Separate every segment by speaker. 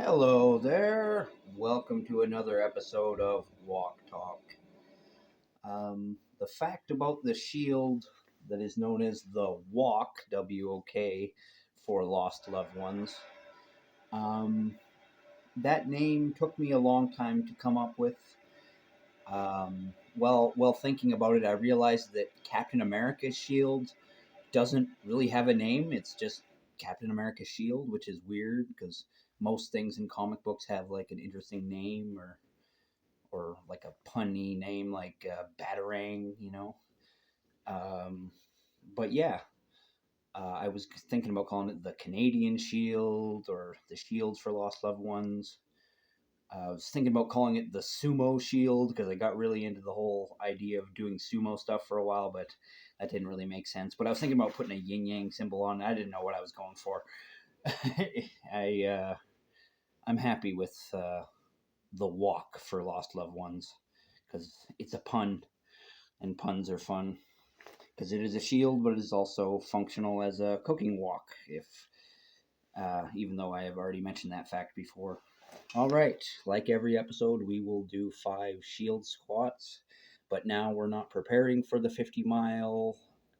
Speaker 1: Hello there. Welcome to another episode of WOK Talk. The fact about the shield that is known as the WOK, WOK, for lost loved ones. Um, that name took me a long time to come up with. Well, thinking about it, I realized that Captain America's shield doesn't really have a name. It's just Captain America's shield, which is weird because most things in comic books have like an interesting name or like a punny name like Batarang. Um, but yeah, I was thinking about calling it the Canadian Shield or the Shield for Lost Loved Ones. I was thinking about calling it the Sumo Shield because I got really into the whole idea of doing sumo stuff for a while, but that didn't really make sense. But I was thinking about putting a yin yang symbol on. I didn't know what I was going for. I'm happy with the walk for lost loved ones because it's a pun, and puns are fun because it is a shield, but it is also functional as a cooking wok. If even though I have already mentioned that fact before. All right, like every episode, we will do 5 shield squats, but now we're not preparing for the 50-mile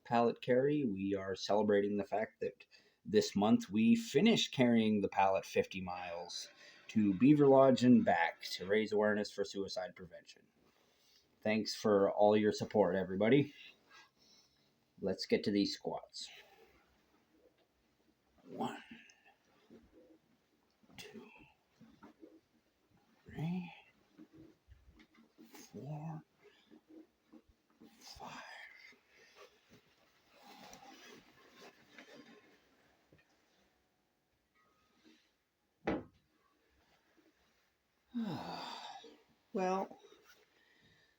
Speaker 1: pallet carry. We are celebrating the fact that this month we finished carrying the pallet 50 miles to Beaver Lodge and back to raise awareness for suicide prevention. Thanks for all your support, everybody. Let's get to these squats. 1, 2, 3, 4, 5. Well,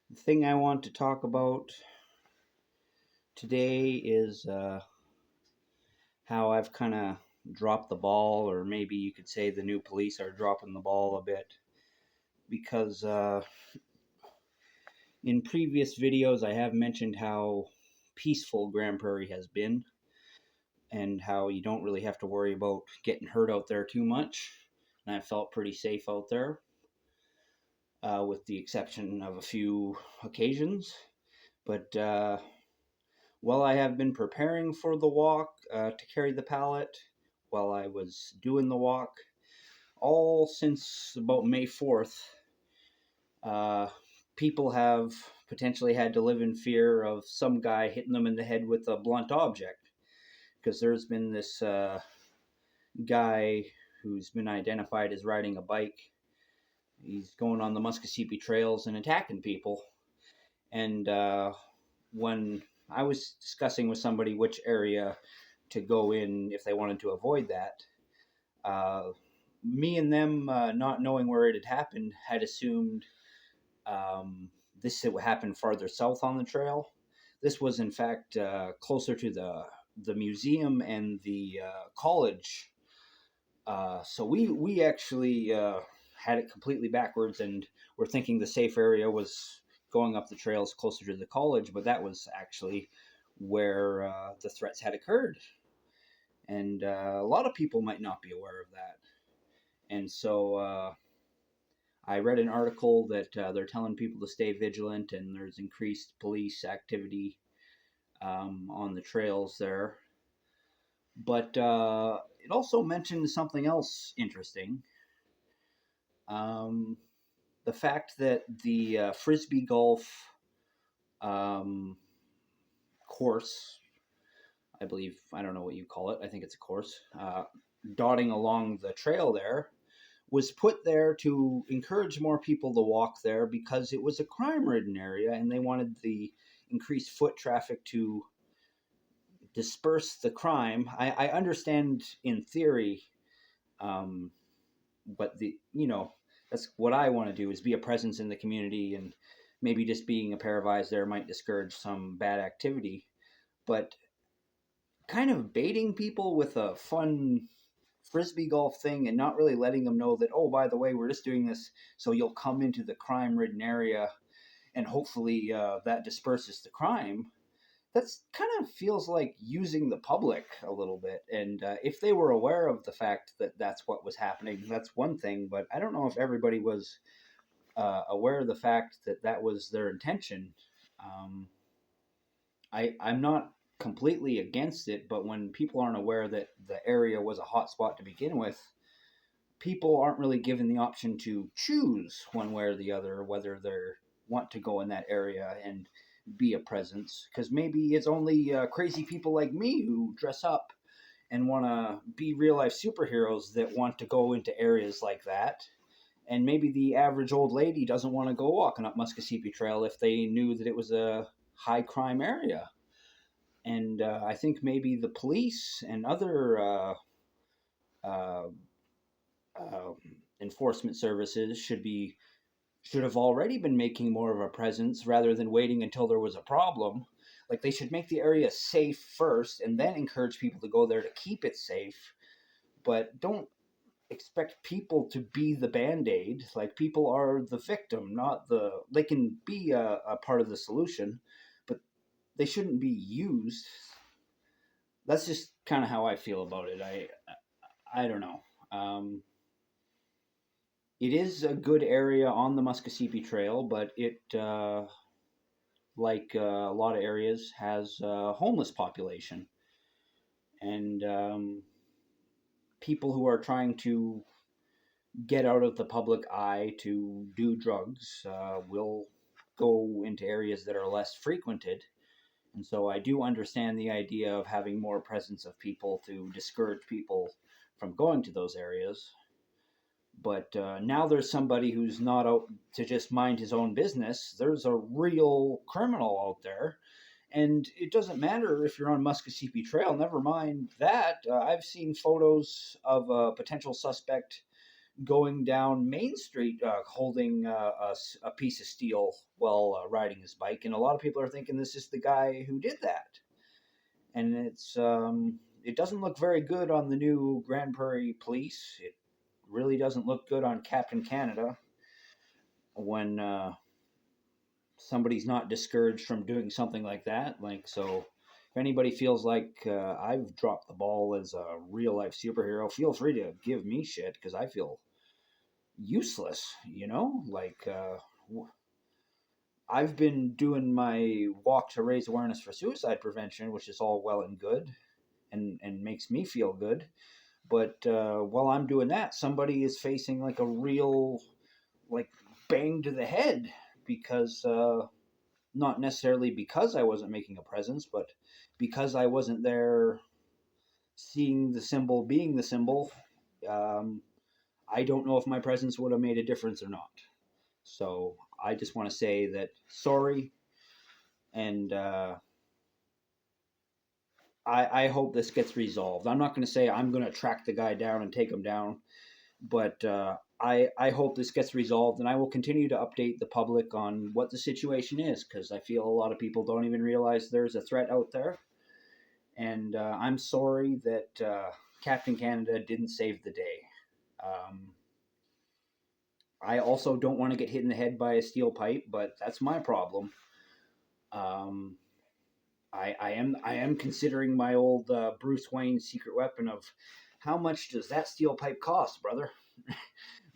Speaker 1: the thing I want to talk about today is how I've kind of dropped the ball, or maybe you could say the new police are dropping the ball a bit, because in previous videos I have mentioned how peaceful Grand Prairie has been and how you don't really have to worry about getting hurt out there too much, and I felt pretty safe out there, with the exception of a few occasions. But while I have been preparing for the walk to carry the pallet, while I was doing the walk, all since about May 4th, uh, people have potentially had to live in fear of some guy hitting them in the head with a blunt object. Because there's been this guy who's been identified as riding a bike. He's going on the Muskogee trails and attacking people. And when I was discussing with somebody which area to go in if they wanted to avoid that, me and them, not knowing where it had happened, had assumed this had happened farther south on the trail. This was, in fact, closer to the museum and the college. So we actually had it completely backwards, and we're thinking the safe area was going up the trails closer to the college, but that was actually where the threats had occurred. And a lot of people might not be aware of that. And so I read an article that they're telling people to stay vigilant, and there's increased police activity on the trails there. But it also mentioned something else interesting. The fact that the Frisbee golf um, course, I believe, I don't know what you call it, I think it's a course, dotting along the trail there, was put there to encourage more people to walk there because it was a crime-ridden area and they wanted the increased foot traffic to disperse the crime. I understand in theory, but that's what I want to do, is be a presence in the community, and maybe just being a pair of eyes there might discourage some bad activity. But kind of baiting people with a fun Frisbee golf thing and not really letting them know that, oh, by the way, we're just doing this so you'll come into the crime-ridden area and hopefully that disperses the crime, that's kind of feels like using the public a little bit. And if they were aware of the fact that that's what was happening, that's one thing. But I don't know if everybody was aware of the fact that that was their intention. Um, I'm not completely against it, but when people aren't aware that the area was a hot spot to begin with, people aren't really given the option to choose one way or the other whether they want to go in that area and be a presence. Because maybe it's only crazy people like me who dress up and want to be real life superheroes that want to go into areas like that. And maybe the average old lady doesn't want to go walking up Muskogee Trail if they knew that it was a high crime area. And I think maybe the police and other uh, uh, enforcement services should have already been making more of a presence rather than waiting until there was a problem. Like they should make the area safe first and then encourage people to go there to keep it safe. But don't expect people to be the band-aid. Like people are the victim, not the they can be a part of the solution, but they shouldn't be used. That's just kind of how I feel about it. I don't know. It is a good area on the Muskogee Trail, but it like a lot of areas has a homeless population, and people who are trying to get out of the public eye to do drugs will go into areas that are less frequented. And so I do understand the idea of having more presence of people to discourage people from going to those areas. But now there's somebody who's not out to just mind his own business. There's a real criminal out there. And it doesn't matter if you're on Muskogee Trail, never mind that. I've seen photos of a potential suspect going down Main Street holding a piece of steel while riding his bike. And a lot of people are thinking this is the guy who did that. And it doesn't look very good on the new Grand Prairie Police. It really doesn't look good on Captain Canada when somebody's not discouraged from doing something like that. Like, so if anybody feels like I've dropped the ball as a real life superhero, feel free to give me shit because I feel useless, you know? Like, I've been doing my walk to raise awareness for suicide prevention, which is all well and good and makes me feel good. But while I'm doing that, somebody is facing like a real, like, bang to the head because not necessarily because I wasn't making a presence, but because I wasn't there seeing the symbol, being the symbol. Um, I don't know if my presence would have made a difference or not. So I just want to say that sorry, and I hope this gets resolved. I'm not going to say I'm going to track the guy down and take him down, but I hope this gets resolved, and I will continue to update the public on what the situation is because I feel a lot of people don't even realize there's a threat out there. And I'm sorry that Captain Canada didn't save the day. Um, I also don't want to get hit in the head by a steel pipe, but that's my problem. Um, I am considering my old Bruce Wayne secret weapon of how much does that steel pipe cost, brother?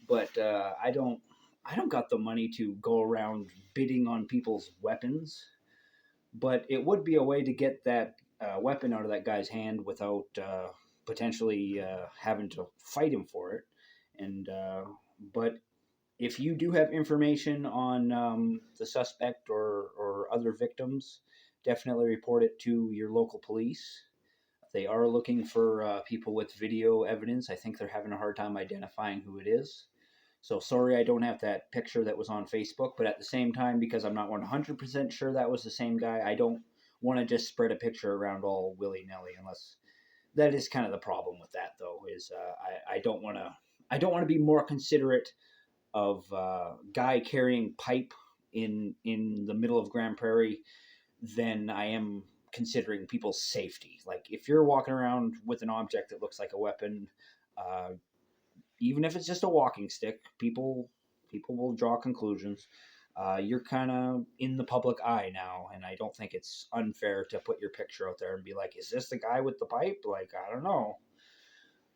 Speaker 1: But I don't got the money to go around bidding on people's weapons. But it would be a way to get that weapon out of that guy's hand without potentially having to fight him for it. And but if you do have information on the suspect or other victims, definitely report it to your local police. They are looking for people with video evidence. I think they're having a hard time identifying who it is. So sorry, I don't have that picture that was on Facebook, but at the same time, because I'm not 100% sure that was the same guy, I don't want to just spread a picture around all willy nilly. Unless that is kind of the problem with that, though, is I don't want to be more considerate of guy carrying pipe in the middle of Grand Prairie than I am considering people's safety. Like if you're walking around with an object that looks like a weapon, even if it's just a walking stick, people will draw conclusions. you're kind of in the public eye now, and I don't think it's unfair to put your picture out there and be like, "Is this the guy with the pipe?" Like, I don't know.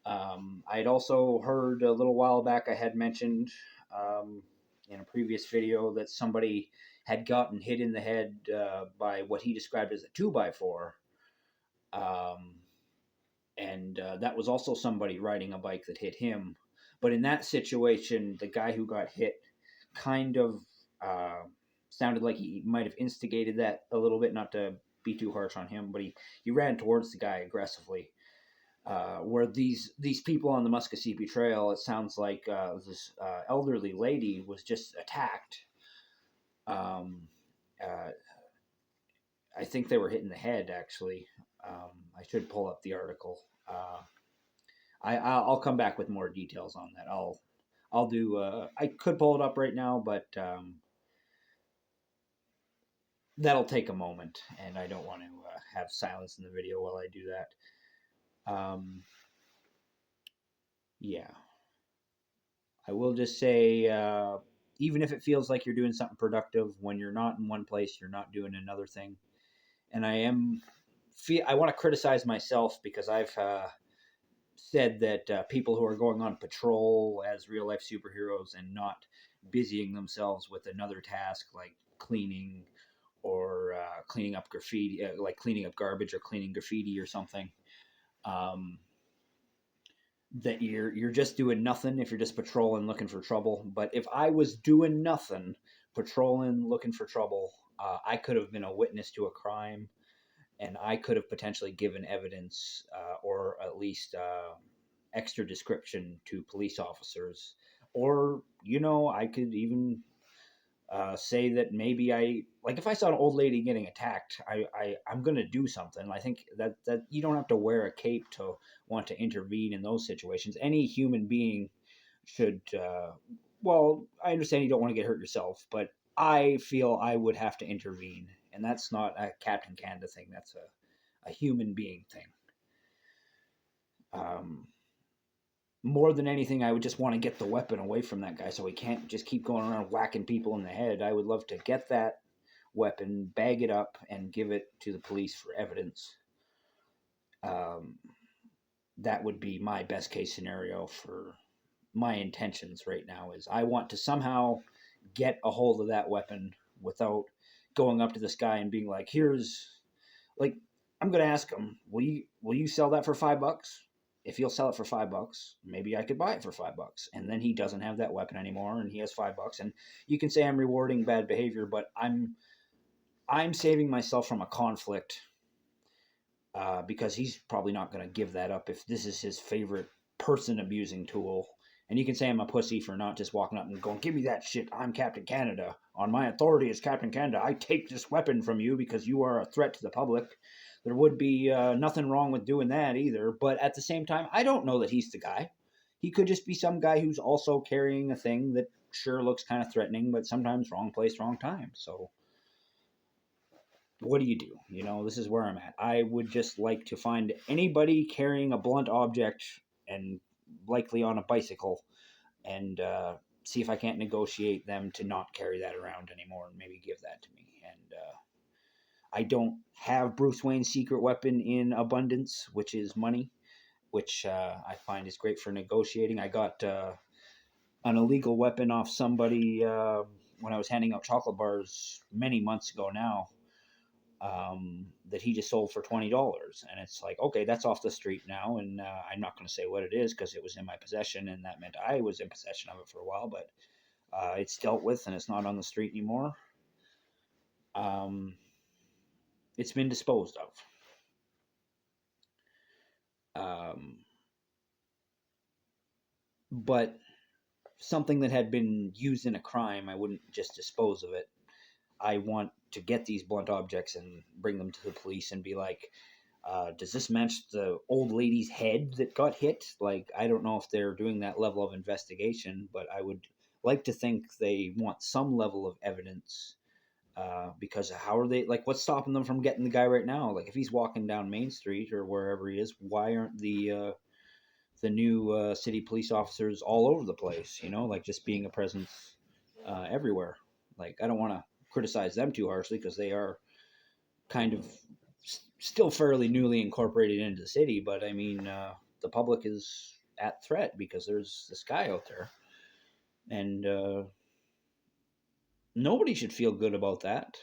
Speaker 1: I'd also heard a little while back I had mentioned um, in a previous video that somebody had gotten hit in the head by what he described as a 2x4. Um, and that was also somebody riding a bike that hit him. But in that situation, the guy who got hit kind of uh, sounded like he might have instigated that a little bit, not to be too harsh on him, but he ran towards the guy aggressively. Where these people on the Muskogee Trail, it sounds like this elderly lady was just attacked. Um, uh, I think they were hit in the head, actually. I should pull up the article. I'll come back with more details on that. I'll do. I could pull it up right now, but that'll take a moment, and I don't want to have silence in the video while I do that. Yeah. I will just say, even if it feels like you're doing something productive, when you're not in one place, you're not doing another thing. And I want to criticize myself because I've said that people who are going on patrol as real life superheroes and not busying themselves with another task like cleaning or cleaning up graffiti, like cleaning up garbage or cleaning graffiti or something. Um, that you're just doing nothing if you're just patrolling looking for trouble. But if I was doing nothing, patrolling looking for trouble, I could have been a witness to a crime, and I could have potentially given evidence or at least extra description to police officers. Or I could even say that maybe if I saw an old lady getting attacked, I'm gonna do something. I think that you don't have to wear a cape to want to intervene in those situations. Any human being should. Well, I understand you don't want to get hurt yourself, but I feel I would have to intervene, and that's not a Captain Canada thing. That's a human being thing. Um, More than anything, I would just want to get the weapon away from that guy so he can't just keep going around whacking people in the head. I would love to get that weapon, bag it up, and give it to the police for evidence. Um, that would be my best case scenario for my intentions right now. Is I want to somehow get a hold of that weapon without going up to this guy and being like, "Here's like I'm gonna ask him, will you sell that for $5? If he'll sell it for $5, maybe I could buy it for $5." And then he doesn't have that weapon anymore, and he has $5. And you can say I'm rewarding bad behavior, but I'm saving myself from a conflict because he's probably not going to give that up if this is his favorite person abusing tool. And you can say I'm a pussy for not just walking up and going, "Give me that shit. I'm Captain Canada. On my authority as Captain Canada, I take this weapon from you because you are a threat to the public." There would be nothing wrong with doing that either. But at the same time, I don't know that he's the guy. He could just be some guy who's also carrying a thing that sure looks kind of threatening, but sometimes wrong place, wrong time. So what do you do? This is where I'm at. I would just like to find anybody carrying a blunt object and likely on a bicycle and see if I can't negotiate them to not carry that around anymore and maybe give that to me. And I don't have Bruce Wayne's secret weapon in abundance, which is money, which I find is great for negotiating. I got an illegal weapon off somebody when I was handing out chocolate bars many months ago now, that he just sold for $20, and it's like, okay, that's off the street now, and I'm not going to say what it is because it was in my possession, and that meant I was in possession of it for a while, but it's dealt with and it's not on the street anymore. It's been disposed of. But something that had been used in a crime, I wouldn't just dispose of it. I want to get these blunt objects and bring them to the police and be like, does this match the old lady's head that got hit? Like, I don't know if they're doing that level of investigation, but I would like to think they want some level of evidence. Because how are they, like, what's stopping them from getting the guy right now? Like, if he's walking down Main Street or wherever he is, why aren't the new city police officers all over the place? Like just being a presence everywhere. Like, I don't want to criticize them too harshly because they are kind of still fairly newly incorporated into the city. But I mean, the public is at threat because there's this guy out there, and nobody should feel good about that.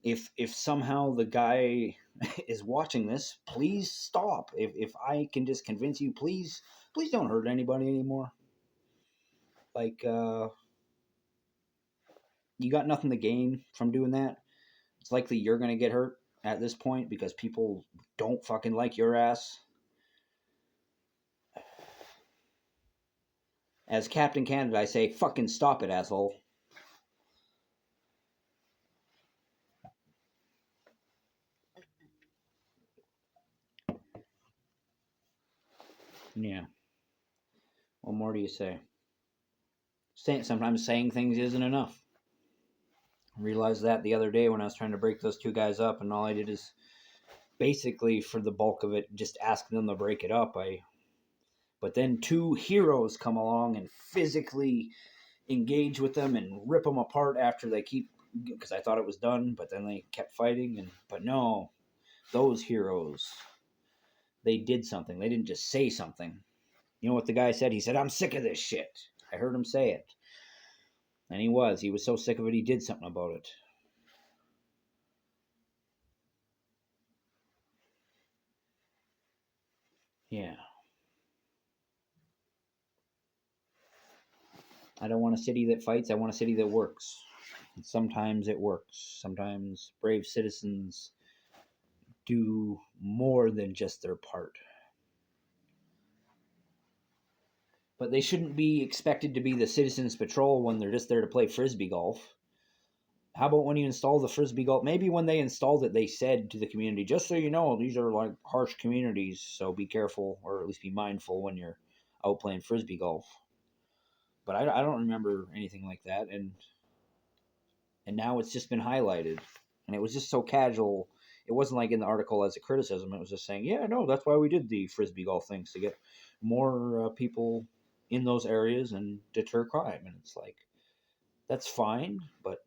Speaker 1: If somehow the guy is watching this, please stop. If I can just convince you, please don't hurt anybody anymore. Like, you got nothing to gain from doing that. It's likely you're going to get hurt at this point because people don't fucking like your ass. As Captain Canada, I say, fucking stop it, asshole. Yeah. What more do you say? Sometimes saying things isn't enough. I realized that the other day when I was trying to break those two guys up, and all I did is basically, for the bulk of it, just ask them to break it up. But then two heroes come along and physically engage with them and rip them apart after they keep, because I thought it was done, but then they kept fighting. But no, those heroes, they did something. They didn't just say something. You know what the guy said? He said, "I'm sick of this shit." I heard him say it. And he was so sick of it, he did something about it. Yeah. I don't want a city that fights. I want a city that works. And sometimes it works. Sometimes brave citizens do more than just their part. But they shouldn't be expected to be the citizens patrol when they're just there to play frisbee golf. How about when you install the frisbee golf? Maybe when they installed it, they said to the community, just so you know, these are like harsh communities, so be careful, or at least be mindful when you're out playing frisbee golf. But I don't remember anything like that, and now it's just been highlighted, and it was just so casual. It wasn't like in the article as a criticism. It was just saying, yeah, no, that's why we did the frisbee golf things, to get more people in those areas and deter crime. And it's like, that's fine, but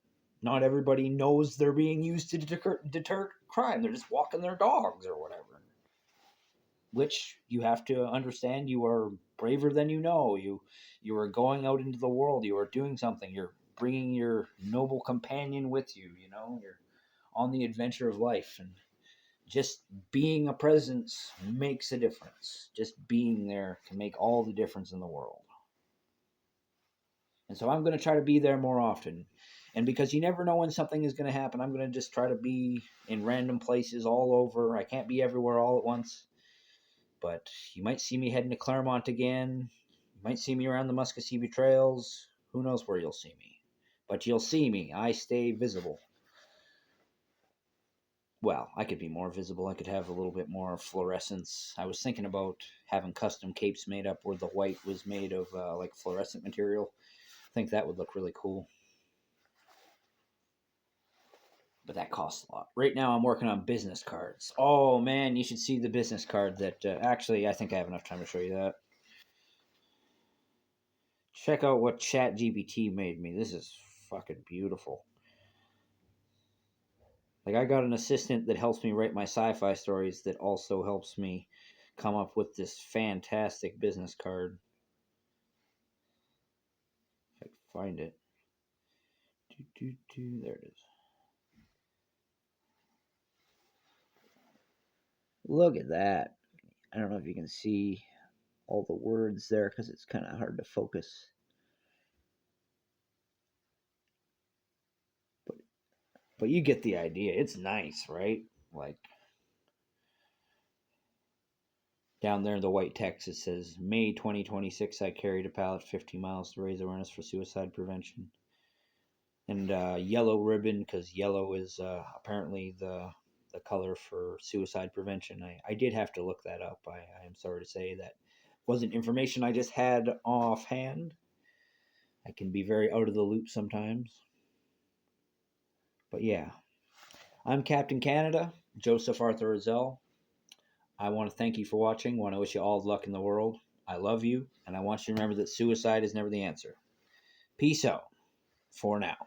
Speaker 1: not everybody knows they're being used to deter crime. They're just walking their dogs or whatever. Which you have to understand, you are braver than you know. You are going out into the world. You are doing something. You're bringing your noble companion with you. You know, you're on the adventure of life, and just being a presence makes a difference. Just being there can make all the difference in the world. And so I'm going to try to be there more often. And because you never know when something is going to happen, I'm going to just try to be in random places all over. I can't be everywhere all at once. But you might see me heading to Claremont again. You might see me around the Muskogee trails. Who knows where you'll see me. But you'll see me. I stay visible. Well, I could be more visible. I could have a little bit more fluorescence. I was thinking about having custom capes made up where the white was made of like fluorescent material. I think that would look really cool. But that costs a lot. Right now, I'm working on business cards. Oh man, you should see the business card that. Actually, I think I have enough time to show you that. Check out what ChatGPT made me. This is fucking beautiful. Like, I got an assistant that helps me write my sci-fi stories that also helps me come up with this fantastic business card. If I can find it. There it is. Look at that. I don't know if you can see all the words there because it's kind of hard to focus. But you get the idea. It's nice, right? Like, down there in the white text, it says, May 2026, I carried a pallet 50 miles to raise awareness for suicide prevention. And yellow ribbon, because yellow is apparently the color for suicide prevention. I did have to look that up. I am sorry to say that wasn't information I just had offhand. I can be very out of the loop sometimes. But yeah, I'm Captain Canada, Joseph Arthur Roszell. I want to thank you for watching. I want to wish you all the luck in the world. I love you, and I want you to remember that suicide is never the answer. Peace out.
Speaker 2: for now.